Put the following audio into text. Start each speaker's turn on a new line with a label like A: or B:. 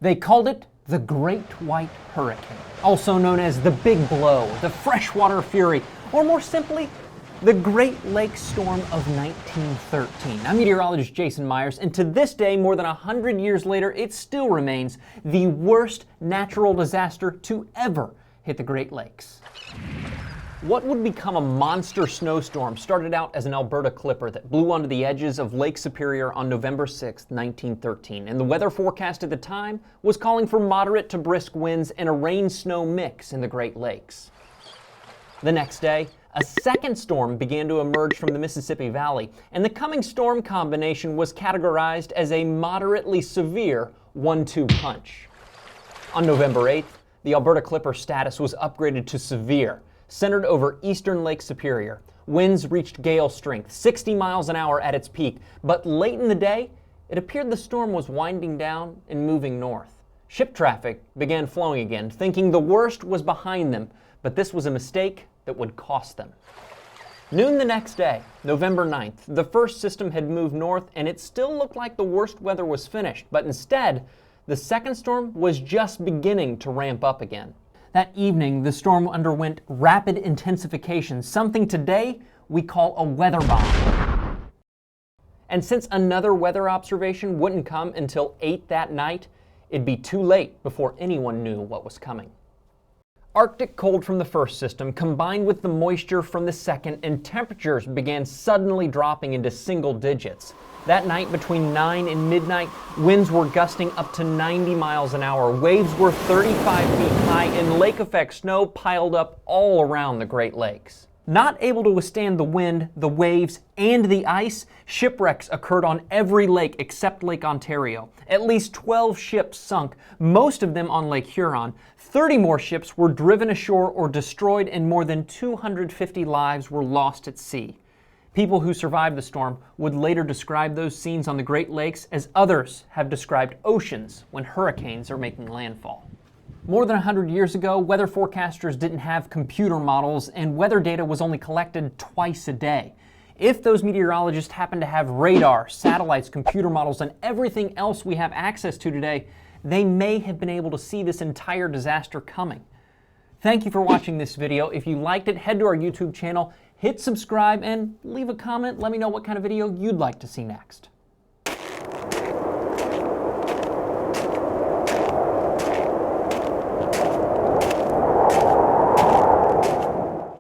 A: They called it the Great White Hurricane, also known as the Big Blow, the Freshwater Fury, or more simply, the Great Lakes Storm of 1913. I'm meteorologist Jason Myers, and to this day, more than 100 years later, it still remains the worst natural disaster to ever hit the Great Lakes. What would become a monster snowstorm started out as an Alberta clipper that blew onto the edges of Lake Superior on November 6, 1913, and the weather forecast at the time was calling for moderate to brisk winds and a rain-snow mix in the Great Lakes. The next day, a second storm began to emerge from the Mississippi Valley, and the coming storm combination was categorized as a moderately severe 1-2 punch. On November 8th, the Alberta clipper status was upgraded to severe, centered over eastern Lake Superior. Winds reached gale strength, 60 miles an hour at its peak, but late in the day, it appeared the storm was winding down and moving north. Ship traffic began flowing again, thinking the worst was behind them, but this was a mistake that would cost them. Noon the next day, November 9th, the first system had moved north and it still looked like the worst weather was finished, but instead, the second storm was just beginning to ramp up again. That evening, the storm underwent rapid intensification, something today we call a weather bomb. And since another weather observation wouldn't come until 8 that night, it'd be too late before anyone knew what was coming. Arctic cold from the first system combined with the moisture from the second, and temperatures began suddenly dropping into single digits. That night between 9 and midnight, winds were gusting up to 90 miles an hour, waves were 35 feet high, and lake effect snow piled up all around the Great Lakes. Not able to withstand the wind, the waves, and the ice, shipwrecks occurred on every lake except Lake Ontario. At least 12 ships sunk, most of them on Lake Huron. 30 more ships were driven ashore or destroyed, and more than 250 lives were lost at sea. People who survived the storm would later describe those scenes on the Great Lakes as others have described oceans when hurricanes are making landfall. More than 100 years ago, weather forecasters didn't have computer models, and weather data was only collected twice a day. If those meteorologists happened to have radar, satellites, computer models, and everything else we have access to today, they may have been able to see this entire disaster coming. Thank you for watching this video. If you liked it, head to our YouTube channel, hit subscribe, and leave a comment. Let me know what kind of video you'd like to see next.